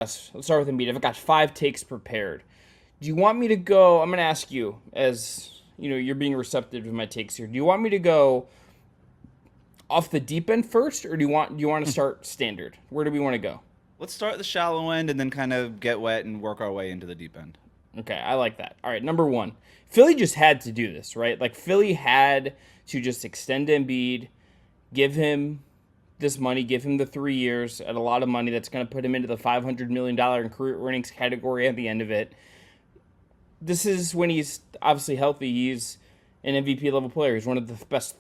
let's start with Embiid. I've got 5 takes prepared. Do you want me to go? I'm going to ask you, as you're being receptive to my takes here. Do you want me to go off the deep end first, or do you want to start standard? Where do we want to go? Let's start at the shallow end and then kind of get wet and work our way into the deep end. Okay, I like that. All right, number one, Philly just had to do this, right? Like Philly had to just extend Embiid, give him this money, give him the 3 years at a lot of money that's going to put him into the $500 million in career earnings category at the end of it. This is when he's obviously healthy. He's an MVP level player. He's one of the best,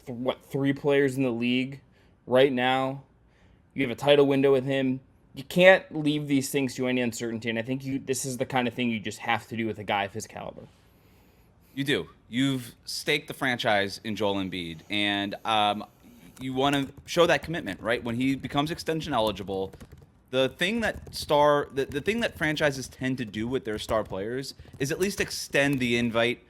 3 players in the league right now. You have a title window with him. You can't leave these things to any uncertainty, and I think this is the kind of thing you just have to do with a guy of his caliber. You do. You've staked the franchise in Joel Embiid, and you want to show that commitment, right? When he becomes extension eligible, the thing that franchises tend to do with their star players is at least extend the invite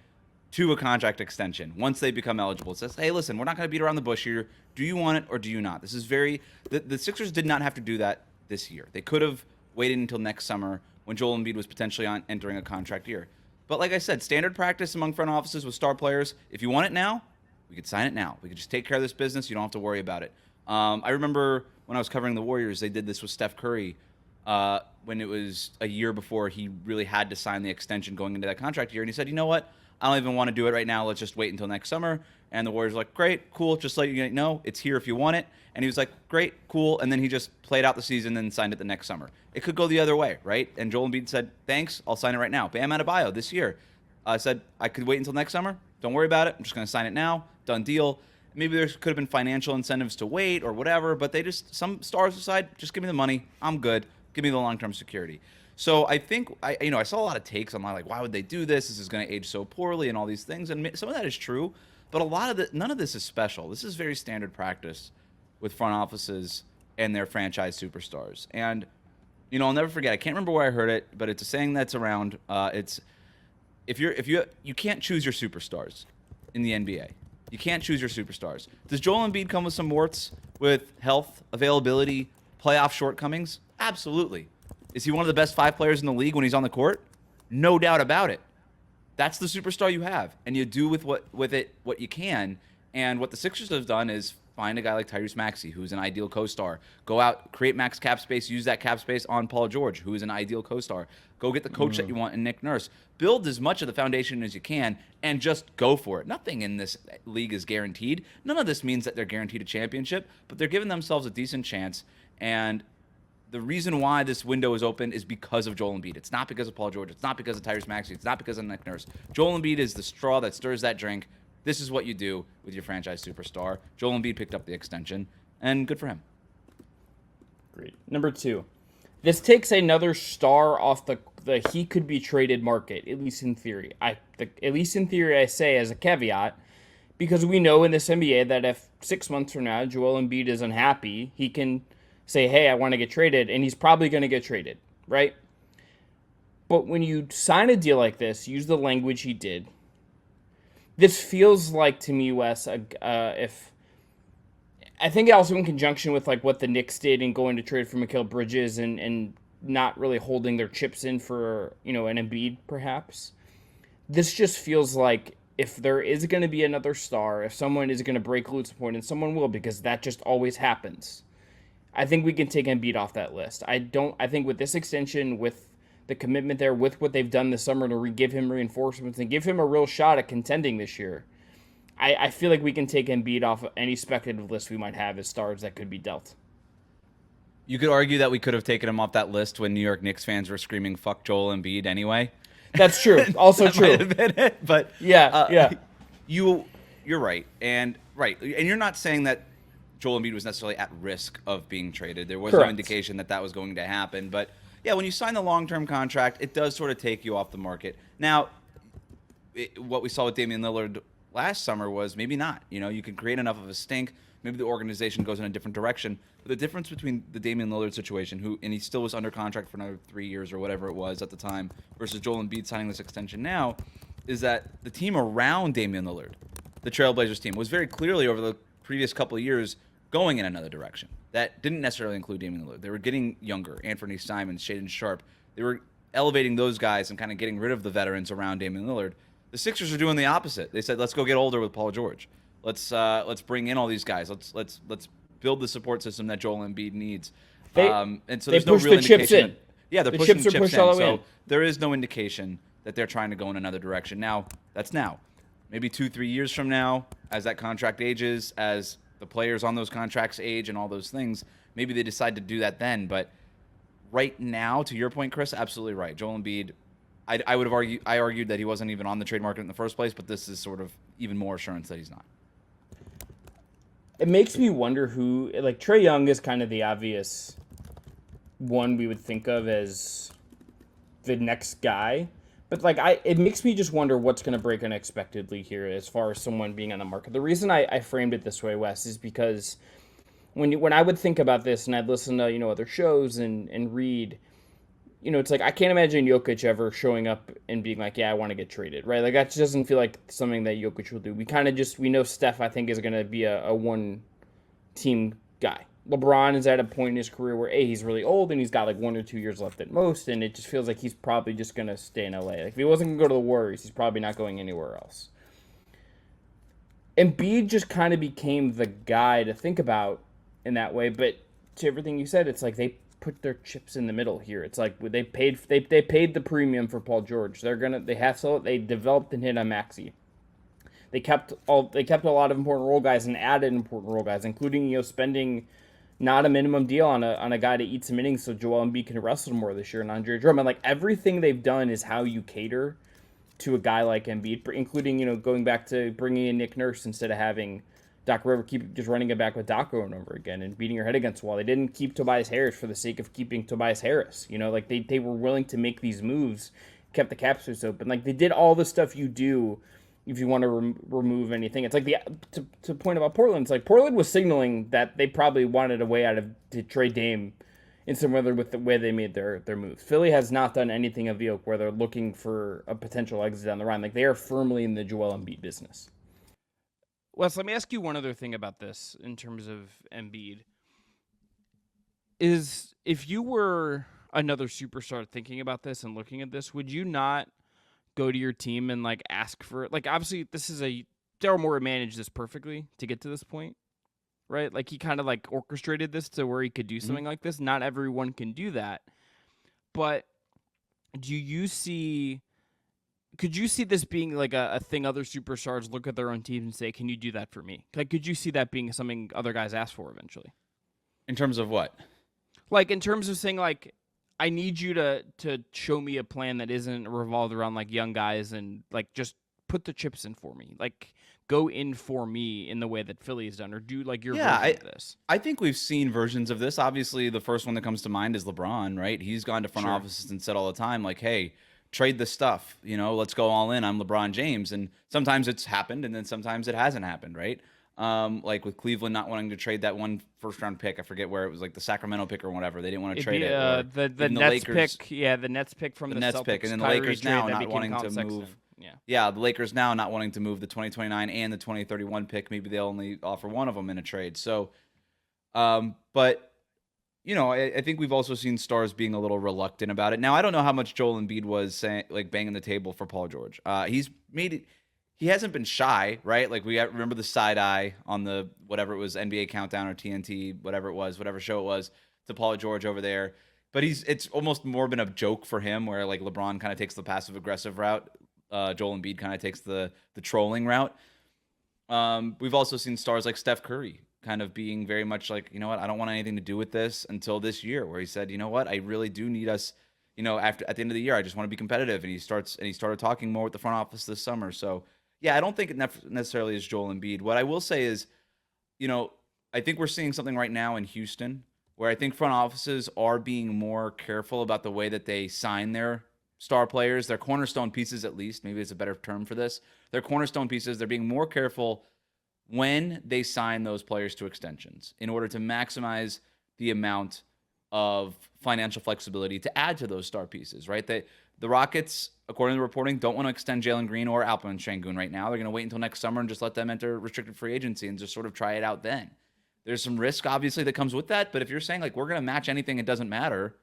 to a contract extension once they become eligible. It says, hey, listen, we're not going to beat around the bush here. Do you want it or do you not? This is the Sixers did not have to do that this year. They could have waited until next summer when Joel Embiid was potentially entering a contract year. But like I said, standard practice among front offices with star players, if you want it now, we could sign it now. We could just take care of this business. You don't have to worry about it. I remember when I was covering the Warriors, they did this with Steph Curry when it was a year before he really had to sign the extension going into that contract year. And he said, you know what? I don't even want to do it right now. Let's just wait until next summer. And the Warriors were like, great, cool. Just let you know, it's here if you want it. And he was like, great, cool. And then he just played out the season and signed it the next summer. It could go the other way, right? And Joel Embiid said, thanks, I'll sign it right now. Bam Adebayo this year said, I could wait until next summer. Don't worry about it. I'm just going to sign it now. Done deal. Maybe there could have been financial incentives to wait or whatever, but some stars decide, just give me the money. I'm good. Give me the long-term security. So I think I saw a lot of takes online like, why would they do this? This is going to age so poorly and all these things. And some of that is true, but none of this is special. This is very standard practice with front offices and their franchise superstars. And I'll never forget. I can't remember where I heard it, but it's a saying that's around. It's if you can't choose your superstars in the NBA. You can't choose your superstars. Does Joel Embiid come with some warts with health, availability, playoff shortcomings? Absolutely. Is he one of the best 5 players in the league when he's on the court? No doubt about it. That's the superstar you have, and you do with it what you can. And what the Sixers have done is find a guy like Tyrese Maxey, who's an ideal co-star. Go out, create max cap space, use that cap space on Paul George, who is an ideal co-star. Go get the coach that you want in Nick Nurse. Build as much of the foundation as you can and just go for it. Nothing in this league is guaranteed. None of this means that they're guaranteed a championship, but they're giving themselves a decent chance. And the reason why this window is open is because of Joel Embiid. It's not because of Paul George. It's not because of Tyrese Maxey. It's not because of Nick Nurse. Joel Embiid is the straw that stirs that drink. This is what you do with your franchise superstar. Joel Embiid picked up the extension, and good for him. Great. Number 2. This takes another star off the he could be traded market, at least in theory. At least in theory, I say as a caveat, because we know in this NBA that if 6 months from now Joel Embiid is unhappy, he can say, hey, I want to get traded, and he's probably going to get traded, right? But when you sign a deal like this, use the language he did. This feels like to me, Wes, if I think also in conjunction with like what the Knicks did in going to trade for Mikal Bridges and not really holding their chips in for an Embiid, perhaps. This just feels like if there is going to be another star, if someone is going to break loose point, and someone will, because that just always happens. I think we can take Embiid off that list. I think with this extension, with the commitment there, with what they've done this summer to give him reinforcements and give him a real shot at contending this year, I feel like we can take Embiid off of any speculative list we might have as stars that could be dealt. You could argue that we could have taken him off that list when New York Knicks fans were screaming "fuck Joel Embiid" anyway. That's true. Also that true. Might have been it, but yeah. You're right, and you're not saying that Joel Embiid was necessarily at risk of being traded. There was no indication that was going to happen, but yeah, when you sign the long-term contract, it does sort of take you off the market. Now, what we saw with Damian Lillard last summer was maybe not. You can create enough of a stink. Maybe the organization goes in a different direction. But the difference between the Damian Lillard situation, and he still was under contract for another 3 years or whatever it was at the time, versus Joel Embiid signing this extension now, is that the team around Damian Lillard, the Trailblazers team, was very clearly over the previous couple of years going in another direction. That didn't necessarily include Damian Lillard. They were getting younger. Anthony Simons, Shaedon Sharpe. They were elevating those guys and kind of getting rid of the veterans around Damian Lillard. The Sixers are doing the opposite. They said, let's go get older with Paul George. Let's bring in all these guys. Let's build the support system that Joel Embiid needs. And so there's no real indication. Yeah, they're pushing the chips in. So there is no indication that they're trying to go in another direction. Now, that's now. Maybe 2-3 years from now, as that contract ages, as the players on those contracts age and all those things, maybe they decide to do that then. But right now, to your point, Chris, absolutely right. Joel Embiid, I would have argued that he wasn't even on the trade market in the first place, but this is sort of even more assurance that he's not. It makes me wonder who, like, Trae Young is kind of the obvious one we would think of as the next guy. But, like, it makes me just wonder what's going to break unexpectedly here as far as someone being on the market. The reason I framed it this way, Wes, is because when I would think about this and I'd listen to, other shows and read, it's like I can't imagine Jokic ever showing up and being like, yeah, I want to get traded, right? Like, that just doesn't feel like something that Jokic will do. We know Steph, I think, is going to be a one-team guy. LeBron is at a point in his career where he's really old and he's got like 1 or 2 years left at most, and it just feels like he's probably just gonna stay in LA. Like, if he wasn't gonna go to the Warriors, he's probably not going anywhere else. Embiid just kind of became the guy to think about in that way, but to everything you said, it's like they put their chips in the middle here. It's like they paid the premium for Paul George. They developed and hit on Maxey. They kept a lot of important role guys and added important role guys, including spending not a minimum deal on a guy to eat some innings so Joel Embiid can wrestle more this year, and Andre Drummond. Like, everything they've done is how you cater to a guy like Embiid, including, going back to bringing in Nick Nurse instead of having Doc Rivers keep just running it back with Doc over and over again and beating your head against the wall. They didn't keep Tobias Harris for the sake of keeping Tobias Harris. Like, they were willing to make these moves, kept the cap space open. Like, they did all the stuff you do if you want to remove anything. It's like to point about Portland. It's like Portland was signaling that they probably wanted a way out to trade Dame in some weather with the way they made their moves. Philly has not done anything of the ilk where they're looking for a potential exit down the line. Like, they are firmly in the Joel Embiid business. Wes, let me ask you one other thing about this in terms of Embiid. Is if you were another superstar thinking about this and looking at this, would you not go to your team and like ask for, like, obviously this is Daryl Morey managed this perfectly to get to this point, right? Like, he kind of like orchestrated this to where he could do something like this. Not everyone can do that, but could you see this being like a thing other superstars look at their own teams and say, can you do that for me? Like, could you see that being something other guys ask for eventually? In terms of what? Like, in terms of saying, like, I need you to show me a plan that isn't revolved around like young guys and like just put the chips in for me. Like, go in for me in the way that Philly has done, or do like your version of this. I think we've seen versions of this. Obviously, the first one that comes to mind is LeBron, right? He's gone to front offices and said all the time, like, hey, trade the stuff, let's go all in. I'm LeBron James. And sometimes it's happened, and then sometimes it hasn't happened, right? Like with Cleveland not wanting to trade that one first-round pick. I forget where it was, like the Sacramento pick or whatever. They didn't want to trade it. Or the Nets pick. Yeah, the Nets pick from the Nets Celtics, pick. And then the Lakers now not wanting to move. Yeah, the Lakers now not wanting to move the 2029 and the 2031 pick. Maybe they'll only offer one of them in a trade. So, but, I think we've also seen stars being a little reluctant about it. Now, I don't know how much Joel Embiid was saying, like, banging the table for Paul George. He's made it. He hasn't been shy, right? Like, we remember the side eye on the whatever it was, NBA Countdown or TNT, whatever it was, whatever show it was, to Paul George over there. But it's almost more been a joke for him, where like LeBron kind of takes the passive aggressive route, Joel Embiid kind of takes the trolling route. We've also seen stars like Steph Curry kind of being very much like, you know what, I don't want anything to do with this until this year, where he said, you know what, I really do need us. At the end of the year, I just want to be competitive, and he started talking more with the front office this summer. So. Yeah, I don't think it necessarily is Joel Embiid. What I will say is, I think we're seeing something right now in Houston where I think front offices are being more careful about the way that they sign their star players, their cornerstone pieces at least. Maybe it's a better term for this. Their cornerstone pieces, they're being more careful when they sign those players to extensions in order to maximize the amount of financial flexibility to add to those star pieces, right? The Rockets, according to the reporting, don't want to extend Jalen Green or Alperen Sengun right now. They're going to wait until next summer and just let them enter restricted free agency and just sort of try it out then. There's some risk, obviously, that comes with that. But if you're saying, like, we're going to match anything, it doesn't matter,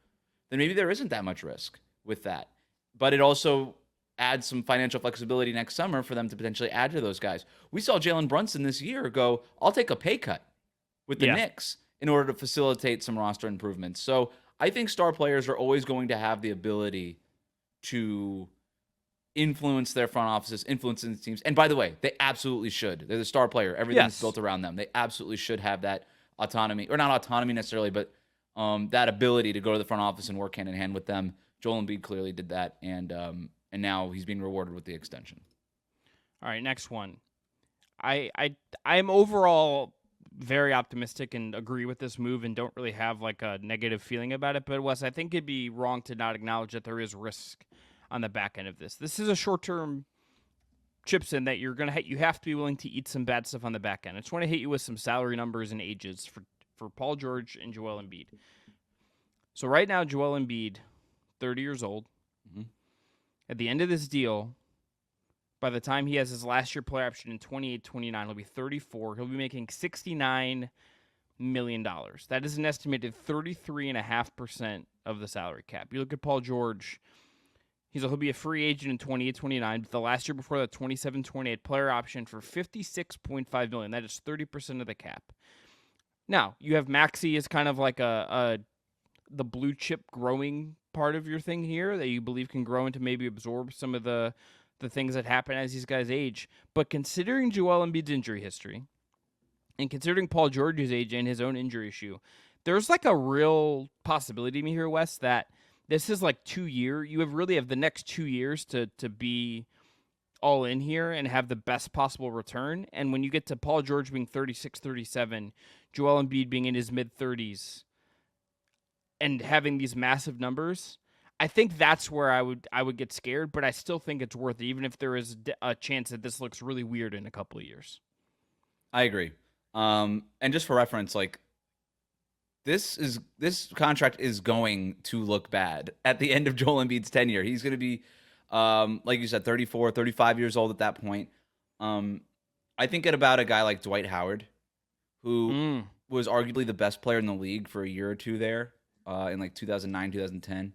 then maybe there isn't that much risk with that. But it also adds some financial flexibility next summer for them to potentially add to those guys. We saw Jalen Brunson this year go, I'll take a pay cut with the Yeah. Knicks in order to facilitate some roster improvements. So I think star players are always going to have the ability to influence their front offices, influence the teams. And by the way, they absolutely should. They're the star player. Everything's Yes. built around them. They absolutely should have that autonomy, or not autonomy necessarily, but that ability to go to the front office and work hand in hand with them. Joel Embiid clearly did that, and now he's being rewarded with the extension. All right, next one. I'm overall very optimistic and agree with this move and don't really have like a negative feeling about it. But Wes, I think it'd be wrong to not acknowledge that there is risk on the back end of this. This is a short-term chips in that you have to be willing to eat some bad stuff on the back end. I just want to hit you with some salary numbers and ages for Paul George and Joel Embiid. So right now, Joel Embiid, 30 years old. Mm-hmm. At the end of this deal, by the time he has his last year player option in 28-29, he'll be 34. He'll be making $69 million. That is an estimated 33.5% of the salary cap. You look at Paul George, he'll be a free agent in 28-29. But the last year before that, 27-28 player option for $56.5 million. That is 30% of the cap. Now, you have Maxey as kind of like the blue chip growing part of your thing here that you believe can grow into maybe absorb some of the things that happen as these guys age. But considering Joel Embiid's injury history and considering Paul George's age and his own injury issue, there's like a real possibility to me here, Wes, that this is like 2 year. You really have the next 2 years to be all in here and have the best possible return. And when you get to Paul George being 36, 37, Joel Embiid being in his mid-30s and having these massive numbers, I think that's where I would get scared, but I still think it's worth it, even if there is a chance that this looks really weird in a couple of years. I agree. And just for reference, like this contract is going to look bad at the end of Joel Embiid's tenure. He's going to be, like you said, 34, 35 years old at that point. I think about a guy like Dwight Howard, who was arguably the best player in the league for a year or two there, in like 2009, 2010.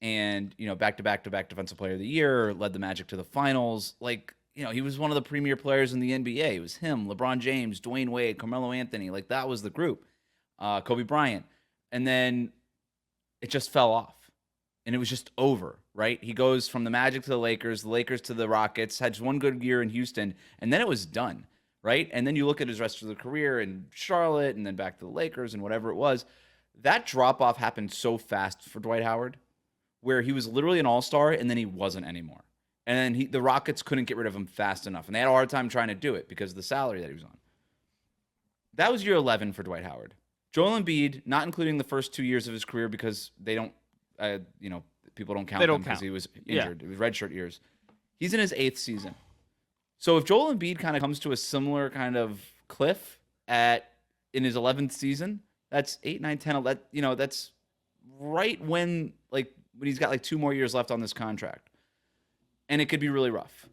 And, back-to-back defensive player of the year, led the Magic to the finals. Like, he was one of the premier players in the NBA. It was him, LeBron James, Dwayne Wade, Carmelo Anthony. Like, that was the group. Kobe Bryant. And then it just fell off. And it was just over, right? He goes from the Magic to the Lakers to the Rockets, had just one good year in Houston, and then it was done, right? And then you look at his rest of the career in Charlotte and then back to the Lakers and whatever it was. That drop-off happened so fast for Dwight Howard, where he was literally an all-star and then he wasn't anymore. And then the Rockets couldn't get rid of him fast enough. And they had a hard time trying to do it because of the salary that he was on. That was year 11 for Dwight Howard. Joel Embiid, not including the first 2 years of his career because they don't, people don't count them because he was injured. It was redshirt years. He's in his 8th season. So if Joel Embiid kind of comes to a similar kind of cliff in his 11th season, that's 8, 9, 10, 11, that's right when he's got 2 more years left on this contract. And it could be really rough.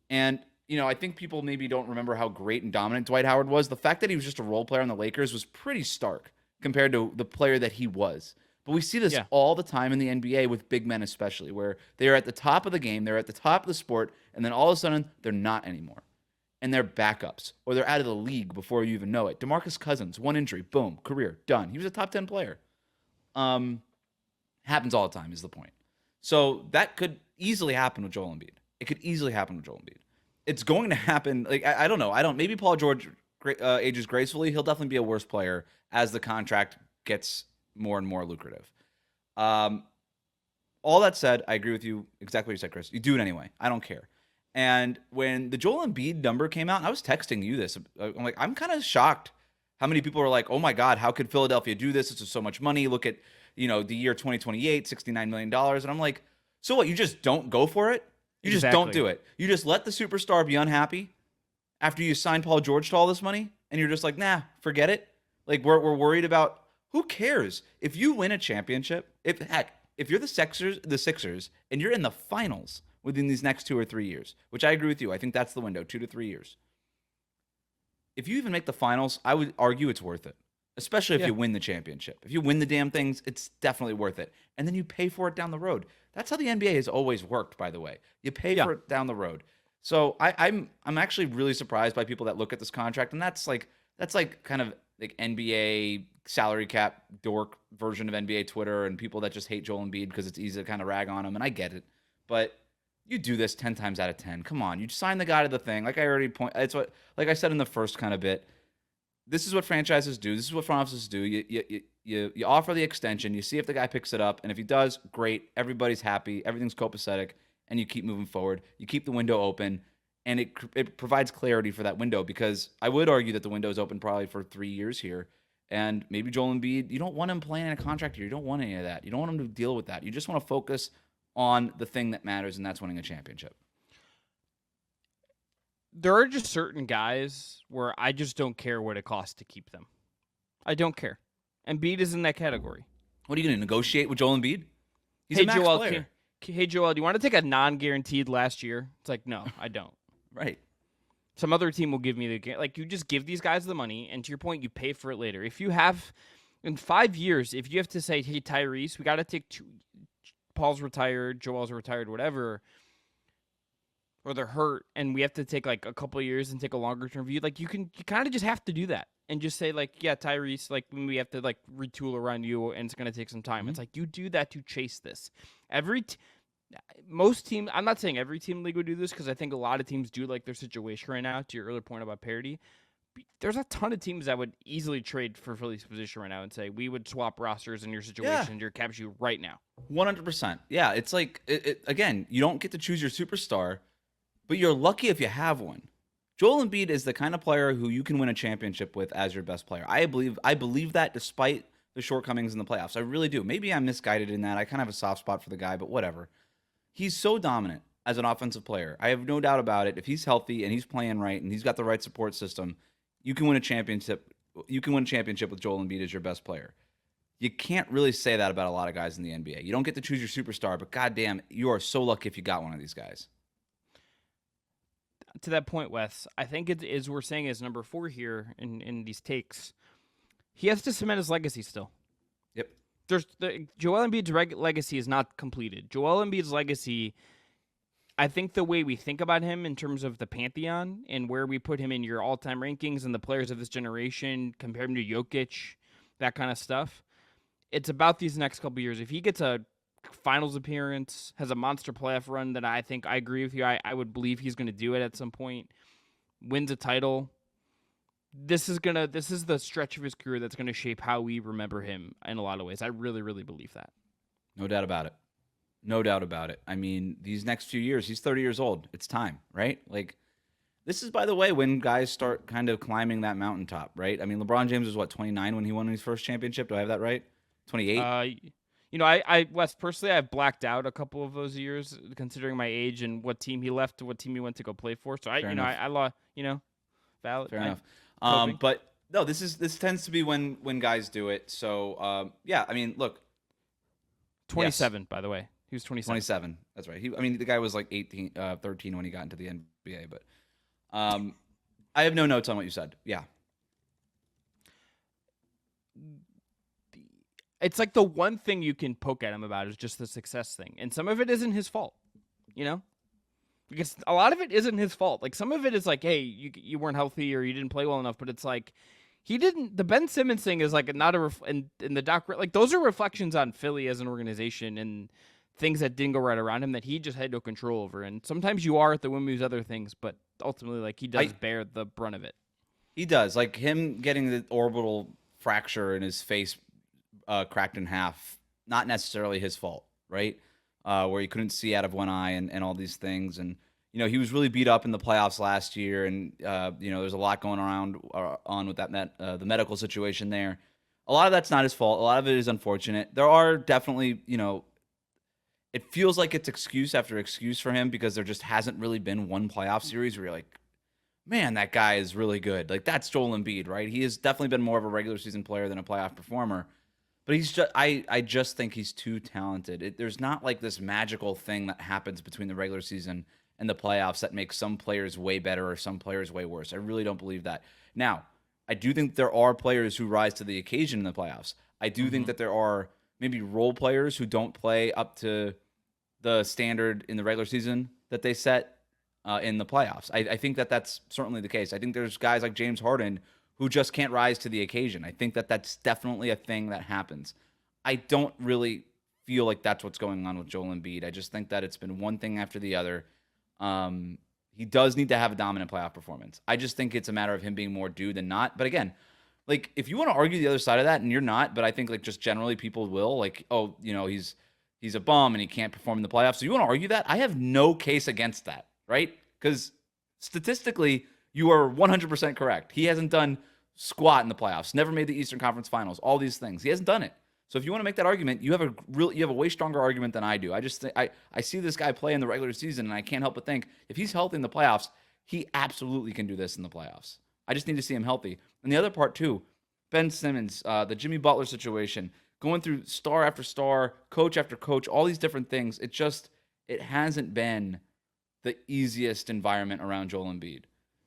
And, I think people maybe don't remember how great and dominant Dwight Howard was. The fact that he was just a role player on the Lakers was pretty stark compared to the player that he was. But we see this all the time in the NBA with big men especially, where they're at the top of the game, they're at the top of the sport, and then all of a sudden they're not anymore. And they're backups, or they're out of the league before you even know it. DeMarcus Cousins, one injury, boom, career, done. He was a top 10 player. Happens all the time is the point. So that could easily happen with Joel Embiid. It could easily happen with Joel Embiid. It's going to happen. I don't know. Maybe Paul George ages gracefully. He'll definitely be a worse player as the contract gets more and more lucrative. All that said, I agree with you exactly what you said, Chris. You do it anyway. I don't care. And when the Joel Embiid number came out, I was texting you this. I'm like, I'm kind of shocked how many people are like, oh my God, how could Philadelphia do this? This is so much money. Look at, the year 2028, $69 million. And I'm like, so what? You just don't go for it? You just don't do it. You just let the superstar be unhappy after you sign Paul George to all this money, and you're just like, nah, forget it. Like, we're worried about, who cares? If you win a championship, if you're the Sixers, and you're in the finals within these next 2 or 3 years, which I agree with you. I think that's the window, 2 to 3 years. if you even make the finals, I would argue it's worth it. Especially if Yeah. you win the championship. If you win the damn things, it's definitely worth it. And then you pay for it down the road. That's how the NBA has always worked, by the way. You pay Yeah. for it down the road. So I'm actually really surprised by people that look at this contract, and that's like kind of like NBA salary cap dork version of NBA Twitter, and people that just hate Joel Embiid because it's easy to kind of rag on him, and I get it. But you do this 10 times out of 10. Come on, you sign the guy to the thing. Like I already it's what, like I said in the first kind of bit. This is what franchises do. This is what front offices do. You offer the extension. You see if the guy picks it up, and if he does, great. Everybody's happy. Everything's copacetic, and you keep moving forward. You keep the window open, and it provides clarity for that window, because I would argue that the window is open probably for 3 years here, and maybe Joel Embiid, you don't want him playing in a contract year. You don't want any of that. You don't want him to deal with that. You just want to focus on the thing that matters, and that's winning a championship. There are just certain guys where I just don't care what it costs to keep them. I don't care. Embiid is in that category. What are you going to negotiate with Joel Embiid? He's Hey, a max Joel, player. Hey, Joel, do you want to take a non-guaranteed last year? It's like, no, I don't. Right. Some other team will give me you just give these guys the money, and to your point, you pay for it later. If you have, in 5 years, if you have to say, hey, Tyrese, we got to take two, Paul's retired, Joel's retired, whatever, or they're hurt, and we have to take like a couple of years and take a longer term view, like you kind of just have to do that and just say like, yeah, Tyrese, like we have to like retool around you, and it's gonna take some time. It's like you do that to chase this. Most teams, I'm not saying every team in the league would do this, because I think a lot of teams do like their situation right now. To your earlier point about parity, there's a ton of teams that would easily trade for Philly's position right now and say we would swap rosters in your situation, your cap sheet right now. 100%. Yeah, it's like again, you don't get to choose your superstar, but you're lucky if you have one. Joel Embiid is the kind of player who you can win a championship with as your best player. I believe that despite the shortcomings in the playoffs. I really do. Maybe I'm misguided in that. I kind of have a soft spot for the guy, but whatever. He's so dominant as an offensive player. I have no doubt about it. If he's healthy and he's playing right and he's got the right support system, you can win a championship. You can win a championship with Joel Embiid as your best player. You can't really say that about a lot of guys in the NBA. You don't get to choose your superstar, but goddamn, you are so lucky if you got one of these guys. To that point, Wes, I think it is we're saying is number 4 here in these takes. He has to cement his legacy still. Yep. Joel Embiid's legacy is not completed. Joel Embiid's legacy, I think the way we think about him in terms of the pantheon and where we put him in your all-time rankings and the players of this generation, compare him to Jokic, that kind of stuff, it's about these next couple years. If he gets a finals appearance, has a monster playoff run, that I think I agree with you. I would believe he's going to do it at some point, wins a title. This is the stretch of his career that's going to shape how we remember him in a lot of ways. I really, really believe that. No doubt about it. No doubt about it. I mean, these next few years, he's 30 years old. It's time, right? Like, this is, by the way, when guys start kind of climbing that mountaintop, right? I mean, LeBron James was, 29 when he won his first championship? Do I have that right? 28? Wes, personally, I've blacked out a couple of those years, considering my age and what team he left to what team he went to go play for. So Fair enough. I lost, valid. Fair enough. Coping. But no, this tends to be when guys do it. So yeah, I mean, look, 27, by the way. He was 27. 27. That's right. The guy was like 13 when he got into the NBA. But I have no notes on what you said. Yeah. It's like the one thing you can poke at him about is just the success thing. And some of it isn't his fault, Because a lot of it isn't his fault. Like, some of it is like, hey, you weren't healthy or you didn't play well enough. But it's like, the Ben Simmons thing is like not in the doc, like those are reflections on Philly as an organization and things that didn't go right around him that he just had no control over. And sometimes you are at the whim of these other things, but ultimately, like, he does bear the brunt of it. He does. Like, him getting the orbital fracture in his face cracked in half, not necessarily his fault, right? Where he couldn't see out of one eye and all these things. And, he was really beat up in the playoffs last year. And, there's a lot going on with that the medical situation there. A lot of that's not his fault. A lot of it is unfortunate. There are definitely, it feels like it's excuse after excuse for him, because there just hasn't really been one playoff series where you're like, man, that guy is really good. Like, that's Joel Embiid, right? He has definitely been more of a regular season player than a playoff performer. But he's just, I just think he's too talented. There's not like this magical thing that happens between the regular season in the playoffs that makes some players way better or some players way worse. I really don't believe that. Now, I do think there are players who rise to the occasion in the playoffs. I do think that there are maybe role players who don't play up to the standard in the regular season that they set in the playoffs. I think that that's certainly the case. I think there's guys like James Harden who just can't rise to the occasion. I think that that's definitely a thing that happens. I don't really feel like that's what's going on with Joel Embiid. I just think that it's been one thing after the other. He does need to have a dominant playoff performance. I just think it's a matter of him being more due than not. But again, like if you want to argue the other side of that, and you're not, but I think like just generally people will, like, oh, he's a bum and he can't perform in the playoffs. So you want to argue that? I have no case against that, right? Because statistically, you are 100% correct. He hasn't done squat in the playoffs, never made the Eastern Conference Finals, all these things. He hasn't done it. So if you want to make that argument, you have a way stronger argument than I do. I just think I see this guy play in the regular season, and I can't help but think if he's healthy in the playoffs, he absolutely can do this in the playoffs. I just need to see him healthy. And the other part too, Ben Simmons, the Jimmy Butler situation, going through star after star, coach after coach, all these different things. It hasn't been the easiest environment around Joel Embiid.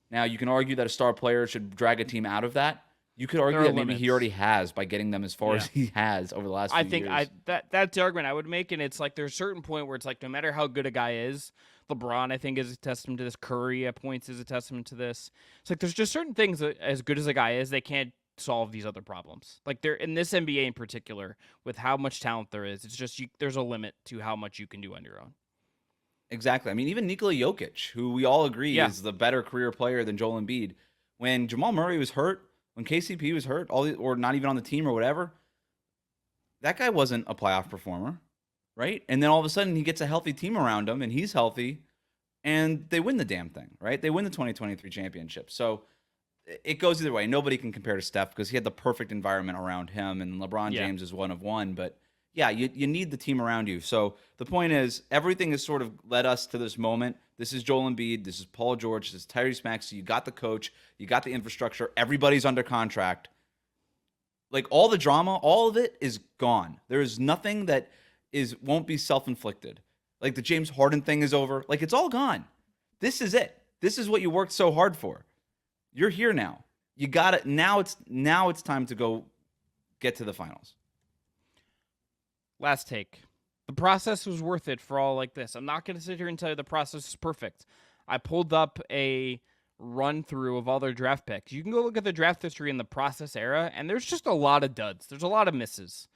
Now you can argue that a star player should drag a team out of that. You could argue that maybe he already has by getting them as far as he has over the last few years. I think that's the argument I would make, and it's like there's a certain point where it's like no matter how good a guy is, LeBron I think is a testament to this. Curry at points is a testament to this. It's like there's just certain things that as good as a guy is, they can't solve these other problems. Like they're in this NBA in particular, with how much talent there is, it's just there's a limit to how much you can do on your own. Exactly. I mean, even Nikola Jokic, who we all agree is the better career player than Joel Embiid, when Jamal Murray was hurt, when KCP was hurt, or not even on the team or whatever, that guy wasn't a playoff performer, right? And then all of a sudden he gets a healthy team around him and he's healthy and they win the damn thing, right? They win the 2023 championship. So it goes either way. Nobody can compare to Steph because he had the perfect environment around him, and LeBron James is one of one. But yeah, you need the team around you. So the point is, everything has sort of led us to this moment. This is Joel Embiid. This is Paul George. This is Tyrese Maxey. You got the coach. You got the infrastructure. Everybody's under contract. Like all the drama, all of it is gone. There is nothing that won't be self-inflicted. Like the James Harden thing is over. Like it's all gone. This is it. This is what you worked so hard for. You're here now. You got it. Now it's time to go get to the finals. Last take. The process was worth it for all like this. I'm not going to sit here and tell you the process is perfect. I pulled up a run through of all their draft picks. You can go look at the draft history in the process era, and there's just a lot of duds. There's a lot of misses.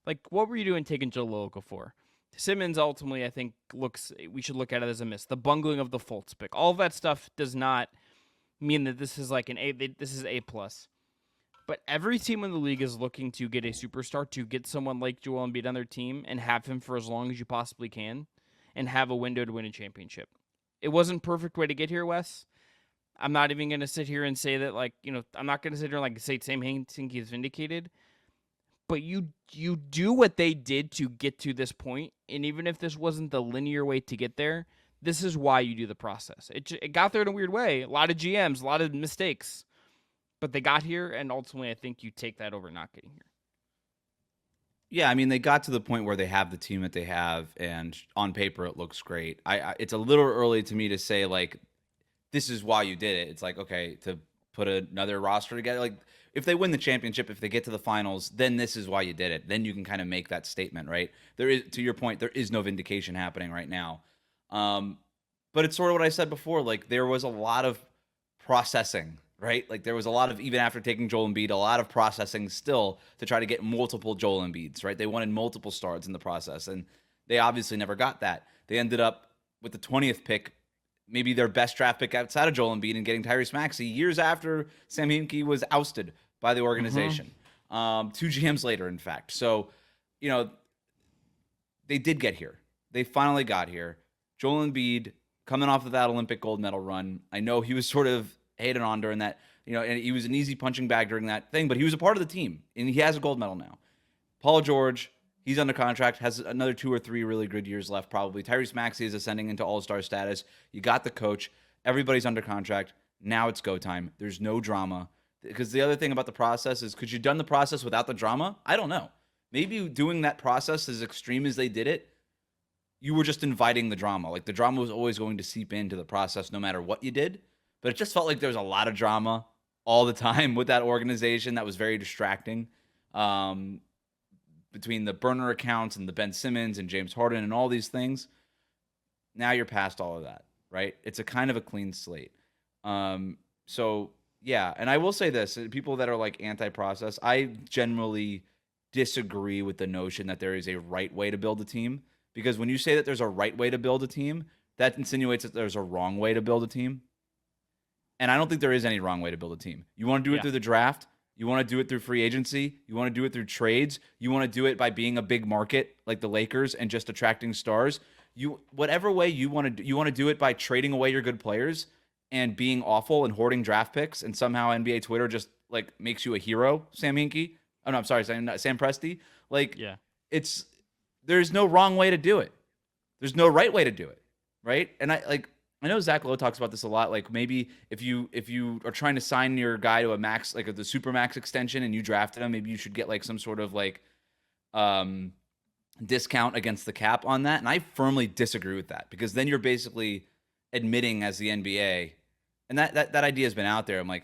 Like, what were you doing taking Jahlil Okafor? Simmons ultimately, I think, we should look at it as a miss. The bungling of the Fultz pick. All of that stuff does not mean that this is like this is A+. But every team in the league is looking to get a superstar, to get someone like Joel Embiid on their team and have him for as long as you possibly can and have a window to win a championship. It wasn't a perfect way to get here, Wes. I'm not even going to sit here and say that, I'm not going to sit here and say Sam Hinkie is vindicated. But you do what they did to get to this point, and even if this wasn't the linear way to get there, this is why you do the process. It got there in a weird way. A lot of GMs, a lot of mistakes. But they got here, and ultimately I think you take that over not getting here. Yeah, I mean, they got to the point where they have the team that they have, and on paper it looks great. It's a little early to me to say, like, this is why you did it. It's like, okay, to put another roster together. Like, if they win the championship, if they get to the finals, then this is why you did it. Then you can kind of make that statement, right? There is, to your point, there is no vindication happening right now. But it's sort of what I said before. Like, there was a lot of processing, right? Like there was a lot of, even after taking Joel Embiid, a lot of processing still to try to get multiple Joel Embiids, right? They wanted multiple stars in the process, and they obviously never got that. They ended up with the 20th pick, maybe their best draft pick outside of Joel Embiid, and getting Tyrese Maxey years after Sam Hinkie was ousted by the organization. 2 GMs later, in fact. So, they did get here. They finally got here. Joel Embiid coming off of that Olympic gold medal run. I know he was sort of hated on during that, and he was an easy punching bag during that thing, but he was a part of the team, and he has a gold medal now. Paul George, he's under contract, has another 2 or 3 really good years left, probably. Tyrese Maxey is ascending into all-star status. You got the coach. Everybody's under contract. Now it's go time. There's no drama. Because the other thing about the process is, could you have done the process without the drama? I don't know. Maybe doing that process as extreme as they did it, you were just inviting the drama. Like the drama was always going to seep into the process no matter what you did. But it just felt like there was a lot of drama all the time with that organization that was very distracting. Um, between the burner accounts and the Ben Simmons and James Harden and all these things. Now you're past all of that, right? It's a kind of a clean slate. So yeah, and I will say this: people that are like anti-process, I generally disagree with the notion that there is a right way to build a team. Because when you say that there's a right way to build a team, that insinuates that there's a wrong way to build a team. And I don't think there is any wrong way to build a team. You want to do it through the draft. You want to do it through free agency. You want to do it through trades. You want to do it by being a big market like the Lakers and just attracting stars. Whatever way you want to do, you want to do it by trading away your good players and being awful and hoarding draft picks, and somehow NBA Twitter just like makes you a hero, Sam Hinkie. Oh no, I'm sorry, Sam Presti. Like, it's there's no wrong way to do it. There's no right way to do it, right? And I know Zach Lowe talks about this a lot. Like maybe if you are trying to sign your guy to a max, like the super max extension, and you drafted him, maybe you should get like some sort of like discount against the cap on that. And I firmly disagree with that, because then you're basically admitting as the NBA, and that idea has been out there. I'm like,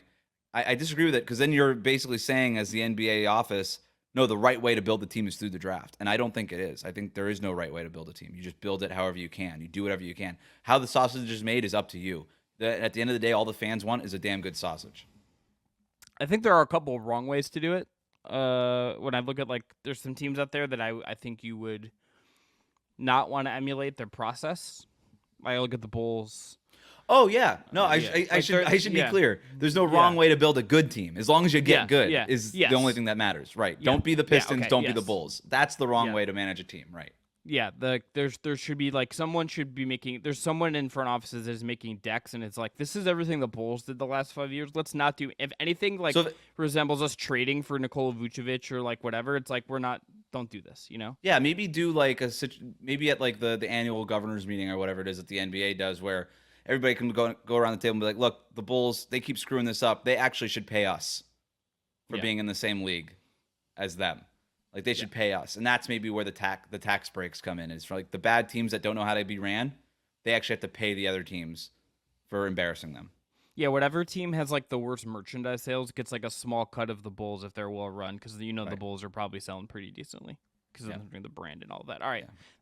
I disagree with it, because then you're basically saying as the NBA office, no, the right way to build the team is through the draft. And I don't think it is. I think there is no right way to build a team. You just build it however you can. You do whatever you can. How the sausage is made is up to you. At the end of the day, all the fans want is a damn good sausage. I think there are a couple of wrong ways to do it. When I look at, like, there's some teams out there that I think you would not want to emulate their process. I look at the Bulls. Oh yeah, no, I should be clear. There's no wrong way to build a good team, as long as you get good is the only thing that matters, right? Yeah. Don't be the Pistons, don't be the yes. Bulls. That's the wrong way to manage a team, right? Yeah, there should be like someone should be making. There's someone in front offices that is making decks, and it's like, this is everything the Bulls did the last 5 years. Let's not do, if anything like resembles us trading for Nikola Vucevic or like whatever. It's like, don't do this, you know? Yeah, maybe do like maybe at like the annual governors meeting or whatever it is that the NBA does, where everybody can go around the table and be like, look, the Bulls, they keep screwing this up. They actually should pay us for being in the same league as them. Like, they should pay us. And that's maybe where the tax breaks come in, is for like the bad teams that don't know how to be ran, they actually have to pay the other teams for embarrassing them. Yeah, whatever team has like the worst merchandise sales gets like a small cut of the Bulls if they're well run, because the Bulls are probably selling pretty decently because of the brand and all that. All right.